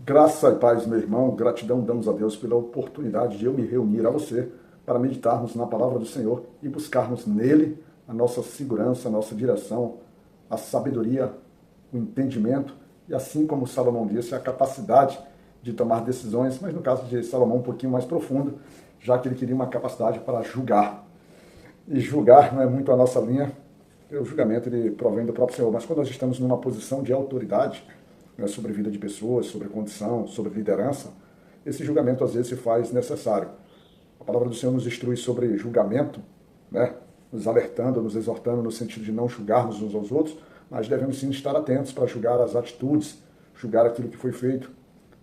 Graça e paz, meu irmão, gratidão damos a Deus pela oportunidade de eu me reunir a você para meditarmos na palavra do Senhor e buscarmos nele a nossa segurança, a nossa direção, a sabedoria, o entendimento e, assim como Salomão disse, a capacidade de tomar decisões, mas no caso de Salomão um pouquinho mais profundo, já que ele queria uma capacidade para julgar. E julgar não é muito a nossa linha, o julgamento ele provém do próprio Senhor, mas quando nós estamos numa posição de autoridade, né, sobre a vida de pessoas, sobre condição, sobre liderança, esse julgamento às vezes se faz necessário. A palavra do Senhor nos instrui sobre julgamento, né, nos alertando, nos exortando no sentido de não julgarmos uns aos outros, mas devemos sim estar atentos para julgar as atitudes, julgar aquilo que foi feito.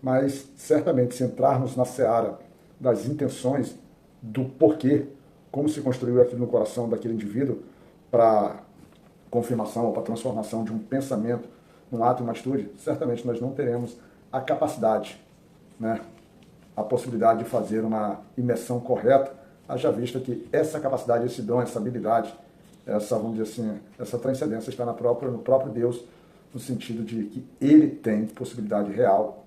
Mas certamente se entrarmos na seara das intenções, do porquê, como se construiu aquilo no coração daquele indivíduo para confirmação ou para transformação de um pensamento num ato e uma atitude, certamente nós não teremos a capacidade, né, a possibilidade de fazer uma imersão correta, haja vista que essa capacidade, esse dom, essa habilidade, essa, vamos dizer assim, essa transcendência está no próprio Deus, no sentido de que ele tem possibilidade real,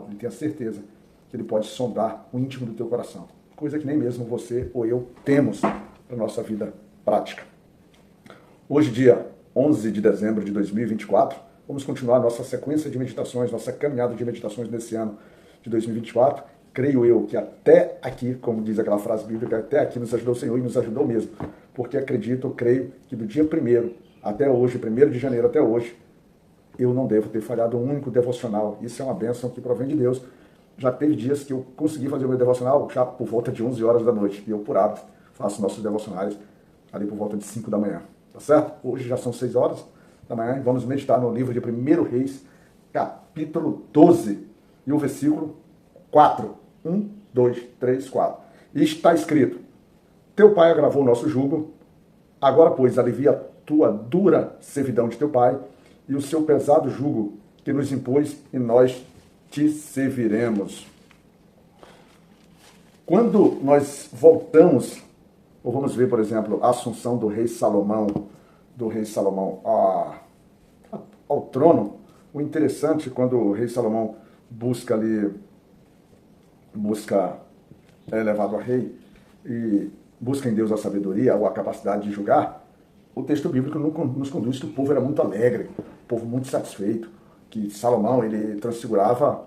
ele tem a certeza que ele pode sondar o íntimo do teu coração, coisa que nem mesmo você ou eu temos para a nossa vida prática. Hoje, dia 11 de dezembro de 2024, vamos continuar nossa sequência de meditações, nossa caminhada de meditações nesse ano de 2024. Creio eu que até aqui, como diz aquela frase bíblica, até aqui nos ajudou o Senhor e nos ajudou mesmo. Porque acredito, creio que do dia 1º até hoje, 1º de janeiro até hoje, eu não devo ter falhado um único devocional. Isso é uma bênção que provém de Deus. Já teve dias que eu consegui fazer o meu devocional já por volta de 11 horas da noite. E eu, por hábito, faço nossos devocionais ali por volta de 5 da manhã. Tá certo? Hoje já são 6 horas da manhã e vamos meditar no livro de 1 Reis, capítulo 12, e o versículo 4. 1, 2, 3, 4. E está escrito: teu pai agravou o nosso jugo, agora, pois, alivia a tua dura servidão de teu pai e o seu pesado jugo que nos impôs, e nós te serviremos. Quando nós voltamos, ou vamos ver, por exemplo, a ascensão do rei Salomão ao trono, o interessante quando o rei Salomão é elevado a rei e busca em Deus a sabedoria ou a capacidade de julgar, o texto bíblico nos conduz que o povo era muito alegre, o povo muito satisfeito, que Salomão ele transfigurava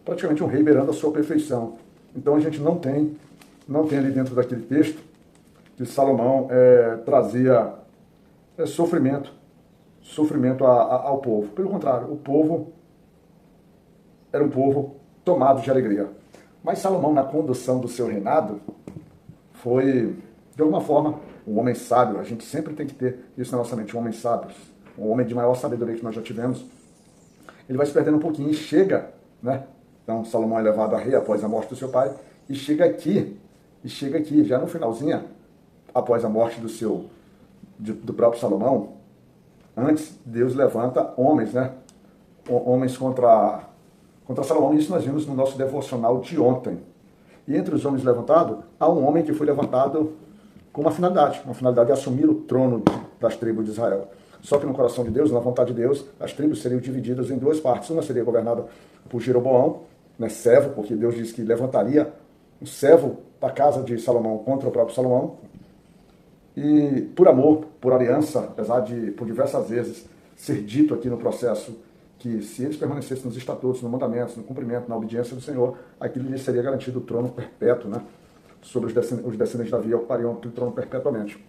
praticamente um rei beirando a sua perfeição. Então a gente não tem ali dentro daquele texto que Salomão trazia sofrimento ao povo. Pelo contrário, o povo era um povo tomado de alegria. Mas Salomão, na condução do seu reinado, foi, de alguma forma, um homem sábio. A gente sempre tem que ter isso na nossa mente, um homem sábio, um homem de maior sabedoria que nós já tivemos. Ele vai se perdendo um pouquinho e chega, né? Então, Salomão é levado a rei após a morte do seu pai, e chega aqui, já no finalzinho, após a morte do próprio Salomão. Antes, Deus levanta homens, né? Homens contra Salomão. Isso nós vimos no nosso devocional de ontem. E entre os homens levantados, há um homem que foi levantado com uma finalidade de assumir o trono das tribos de Israel. Só que no coração de Deus, na vontade de Deus, as tribos seriam divididas em duas partes. Uma seria governada por Jeroboão, né, servo, porque Deus disse que levantaria um servo da casa de Salomão contra o próprio Salomão. E por amor, por aliança, apesar de por diversas vezes ser dito aqui no processo que se eles permanecessem nos estatutos, nos mandamentos, no cumprimento, na obediência do Senhor, aquilo lhes seria garantido o trono perpétuo, né? Sobre os descendentes de Davi ocupariam o trono perpetuamente.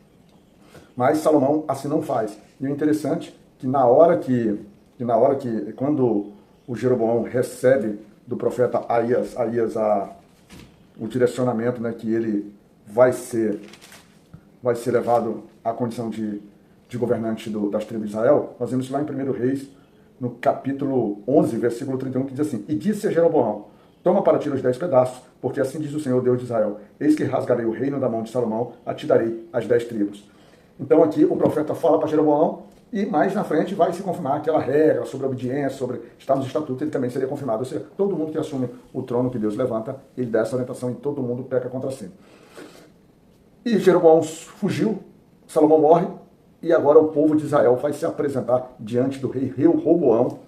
Mas Salomão assim não faz. E o interessante é que quando o Jeroboão recebe do profeta Aías o direcionamento, né, que ele vai ser levado à condição de governante das tribos de Israel, nós vemos lá em 1 Reis, no capítulo 11, versículo 31, que diz assim: e disse a Jeroboão: toma para ti os 10 pedaços, porque assim diz o Senhor, Deus de Israel: eis que rasgarei o reino da mão de Salomão, a ti darei as 10 tribos. Então aqui o profeta fala para Jeroboão, e mais na frente vai se confirmar aquela regra sobre obediência, sobre estar nos estatutos, ele também seria confirmado. Ou seja, todo mundo que assume o trono que Deus levanta, ele dá essa orientação e todo mundo peca contra si. E Jeroboão fugiu, Salomão morre, e agora o povo de Israel vai se apresentar diante do rei Roboão,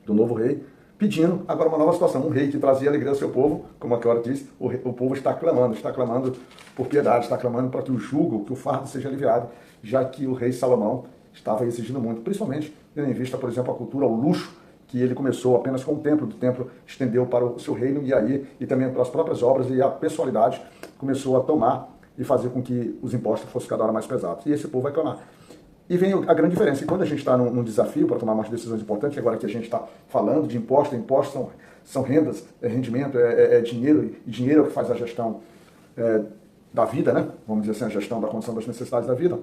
do novo rei, pedindo agora uma nova situação. Um rei que trazia alegria ao seu povo, como a Clara disse, o povo está clamando por piedade, está clamando para que o jugo, que o fardo seja aliviado, já que o rei Salomão estava exigindo muito, principalmente tendo em vista, por exemplo, a cultura, o luxo, que ele começou apenas com o templo, do templo estendeu para o seu reino, e aí, e também pelas próprias obras, e a pessoalidade começou a tomar e fazer com que os impostos fossem cada hora mais pesados. E esse povo vai clamar. E vem a grande diferença. E quando a gente está num desafio para tomar umas decisões importantes, agora que a gente está falando de impostos, impostos são rendas, é rendimento, é dinheiro, e dinheiro é o que faz a gestão da vida, né? Vamos dizer assim, a gestão da condição das necessidades da vida.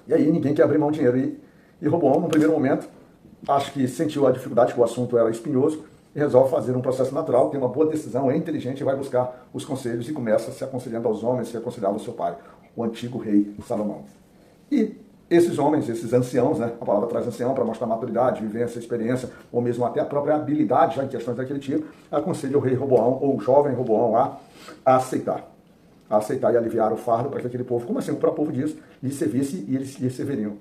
E aí ninguém quer abrir mão de dinheiro. E Roboão, no primeiro momento, acho que sentiu a dificuldade, que o assunto era espinhoso, e resolve fazer um processo natural, tem uma boa decisão, é inteligente e vai buscar os conselhos e começa se aconselhando aos homens, se aconselhava ao seu pai, o antigo rei Salomão. E esses homens, esses anciãos, né, a palavra traz ancião para mostrar maturidade, vivência, experiência, ou mesmo até a própria habilidade já em questões daquele tipo, aconselha o rei Roboão, ou o jovem Roboão, a aceitar e aliviar o fardo para que aquele povo, como assim o próprio povo diz, lhe servisse e eles lhe serviriam.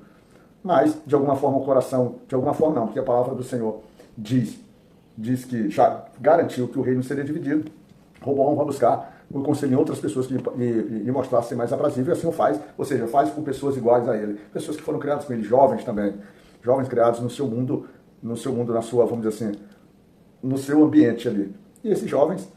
Mas, de alguma forma, o coração, de alguma forma não, porque a palavra do Senhor diz que já garantiu que o reino seria dividido. Roboão vai buscar o conselho em outras pessoas que lhe mostrassem mais aprazível, e assim o faz, ou seja, faz com pessoas iguais a ele, pessoas que foram criadas com ele, jovens também, jovens criados no seu mundo, na sua, vamos dizer assim, no seu ambiente ali. E esses jovens,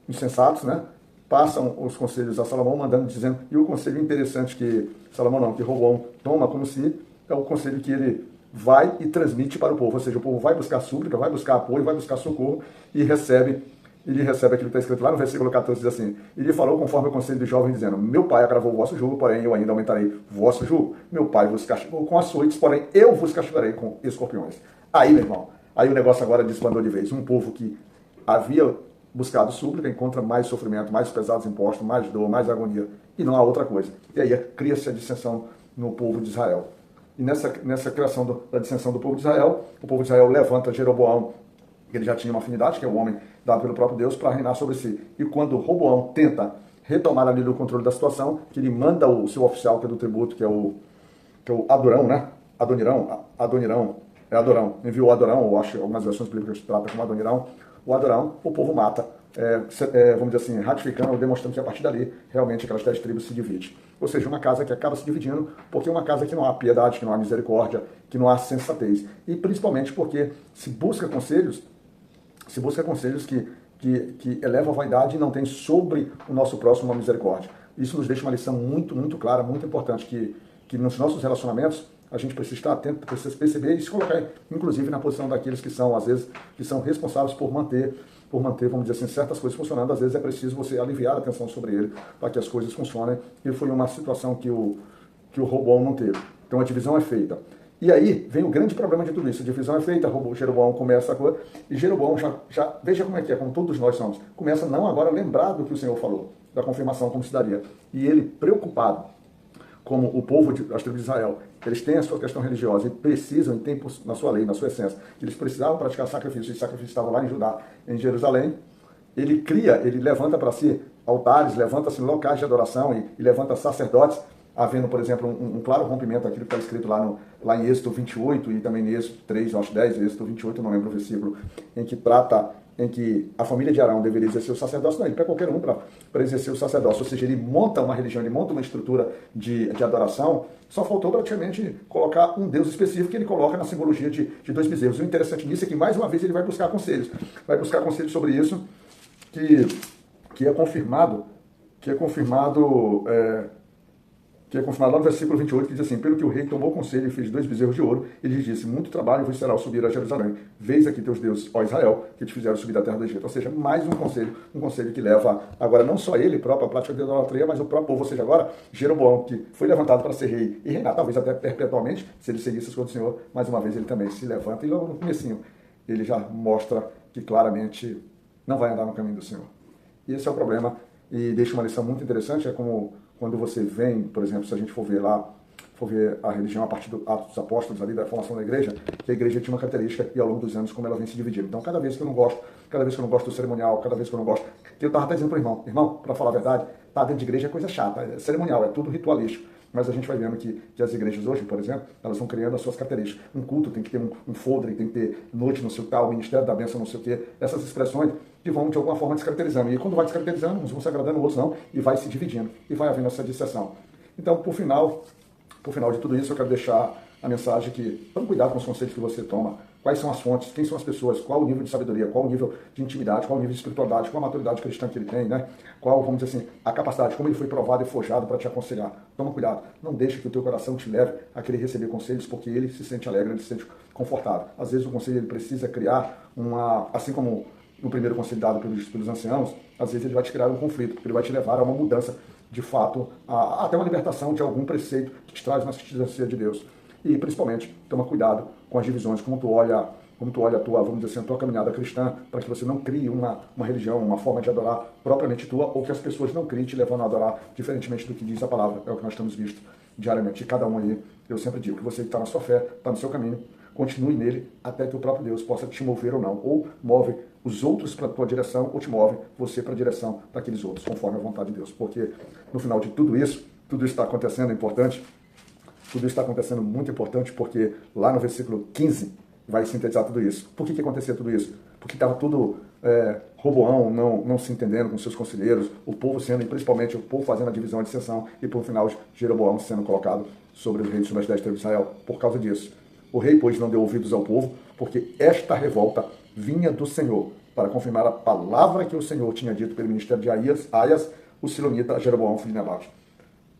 insensatos, né, passam os conselhos a Salomão, mandando, dizendo, e o conselho interessante que Salomão não, que Roboão toma como se é o conselho que ele vai e transmite para o povo, ou seja, o povo vai buscar súplica, vai buscar apoio, vai buscar socorro e ele recebe aquilo que está escrito lá no versículo 14, diz assim, ele falou conforme o conselho do jovem, dizendo, meu pai agravou o vosso jugo, porém eu ainda aumentarei o vosso jugo. Meu pai vos castigou com açoites, porém eu vos castigarei com escorpiões. Aí, meu irmão, aí o negócio agora desbandou de vez. Um povo que havia buscado súplica encontra mais sofrimento, mais pesados impostos, mais dor, mais agonia, e não há outra coisa. E aí cria-se a dissensão no povo de Israel. E nessa criação da dissensão do povo de Israel, o povo de Israel levanta Jeroboão, que ele já tinha uma afinidade, que é o homem dado pelo próprio Deus, para reinar sobre si. E quando Roboão tenta retomar ali o controle da situação, que ele manda o seu oficial, que é do tributo, que é o Adorão, né? Adonirão, enviou o Adorão, ou acho que algumas versões bíblicas tratam como Adonirão, o Adorão, o povo mata, vamos dizer assim, ratificando, demonstrando que a partir dali, realmente aquelas 10 tribos se dividem. Ou seja, uma casa que acaba se dividindo, porque é uma casa que não há piedade, que não há misericórdia, que não há sensatez. E principalmente porque se busca conselhos que elevam a vaidade e não tem sobre o nosso próximo uma misericórdia. Isso nos deixa uma lição muito, muito clara, muito importante, que nos nossos relacionamentos a gente precisa estar atento, precisa perceber e se colocar, inclusive, na posição daqueles que são, às vezes, que são responsáveis por manter, vamos dizer assim, certas coisas funcionando. Às vezes é preciso você aliviar a atenção sobre ele para que as coisas funcionem. E foi uma situação que o Roboão não teve. Então a divisão é feita. E aí vem o grande problema de tudo isso. A divisão é feita, Jeroboão começa a coisa, e Jeroboão já veja como é, como todos nós somos, começa não agora a lembrar do que o Senhor falou, da confirmação como se daria. E ele, preocupado, como o povo das tribos de Israel, eles têm a sua questão religiosa e precisam, e têm na sua lei, na sua essência, eles precisavam praticar sacrifício, e sacrifício estava lá em Judá, em Jerusalém. Ele levanta para si altares, levanta-se locais de adoração e levanta sacerdotes, havendo, por exemplo, um claro rompimento daquilo que está escrito lá em Êxodo 28 e também em Êxodo 3, acho 10, Êxodo 28, não lembro o versículo, em que a família de Arão deveria exercer o sacerdócio. Não, ele pega qualquer um para exercer o sacerdócio, ou seja, ele monta uma religião, ele monta uma estrutura de adoração. Só faltou praticamente colocar um Deus específico que ele coloca na simbologia de 2 bezerros. O interessante nisso é que, mais uma vez, ele vai buscar conselhos sobre isso, que é confirmado lá no versículo 28, que diz assim, pelo que o rei tomou conselho e fez 2 bezerros de ouro, ele lhe disse, muito trabalho vos será ao subir a Jerusalém. Veis aqui teus deuses, ó Israel, que te fizeram subir da terra do Egito. Ou seja, mais um conselho que leva, agora não só ele próprio, a prática da idolatria, mas o próprio povo, ou seja, agora Jeroboão, que foi levantado para ser rei e reinar, talvez até perpetualmente, se ele seguisse as coisas do Senhor, mais uma vez ele também se levanta, e logo no comecinho ele já mostra que claramente não vai andar no caminho do Senhor. E esse é o problema, e deixa uma lição muito interessante, é como quando você vem, por exemplo, se a gente for ver a religião a partir do Atos dos Apóstolos, ali da formação da igreja, que a igreja tinha uma característica e ao longo dos anos como ela vem se dividindo. Então, cada vez que eu não gosto do cerimonial, cada vez que eu não gosto, que eu estava até dizendo para o irmão, para falar a verdade, tá dentro de igreja é coisa chata, é cerimonial, é tudo ritualístico. mas a gente vai vendo que as igrejas hoje, por exemplo, elas vão criando as suas características. Um culto tem que ter um folder, tem que ter noite não sei o tal, ministério da bênção não sei o quê. Essas expressões que vão, de alguma forma, descaracterizando. E quando vai descaracterizando, uns vão se agradando, outros não, e vai se dividindo. E vai havendo essa disseção. Então, por final de tudo isso, eu quero deixar a mensagem que tome cuidado com os conselhos que você toma, quais são as fontes, quem são as pessoas, qual o nível de sabedoria, qual o nível de intimidade, qual o nível de espiritualidade, qual a maturidade cristã que ele tem, né? Qual, vamos dizer assim, a capacidade, como ele foi provado e forjado para te aconselhar. Toma cuidado, não deixe que o teu coração te leve a querer receber conselhos porque ele se sente alegre, ele se sente confortável. Às vezes o conselho ele precisa criar assim como no primeiro conselho dado pelos anciãos, às vezes ele vai te criar um conflito, porque ele vai te levar a uma mudança, de fato, até uma libertação de algum preceito que te traz na justiça de Deus. E, principalmente, toma cuidado com as divisões, como tu olha a tua, vamos dizer assim, a tua caminhada cristã, para que você não crie uma religião, uma forma de adorar propriamente tua, ou que as pessoas não criem te levando a adorar diferentemente do que diz a palavra. É o que nós temos visto diariamente. E cada um aí, eu sempre digo que você que está na sua fé, está no seu caminho, continue nele até que o próprio Deus possa te mover ou não. Ou move os outros para a tua direção, ou te move você para a direção daqueles outros, conforme a vontade de Deus. Porque no final de tudo isso está acontecendo, é importante. Tudo isso está acontecendo muito importante porque lá no versículo 15 vai sintetizar tudo isso. Por que acontecia tudo isso? Porque estava tudo Roboão não se entendendo com seus conselheiros, o povo sendo, e principalmente o povo fazendo a divisão, a dissensão, e por final Jeroboão sendo colocado sobre os reis sobre as 10 tribos de Israel por causa disso. O rei, pois, não deu ouvidos ao povo, porque esta revolta vinha do Senhor, para confirmar a palavra que o Senhor tinha dito pelo ministério de Aias, o silonita, a Jeroboão, filho de Nebate.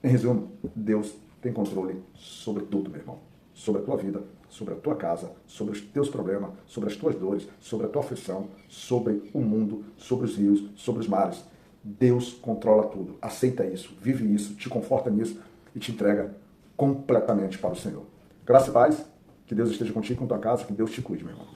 Em resumo, Deus tem controle sobre tudo, meu irmão. Sobre a tua vida, sobre a tua casa, sobre os teus problemas, sobre as tuas dores, sobre a tua aflição, sobre o mundo, sobre os rios, sobre os mares. Deus controla tudo. Aceita isso, vive isso, te conforta nisso e te entrega completamente para o Senhor. Graça e paz, que Deus esteja contigo com tua casa, que Deus te cuide, meu irmão.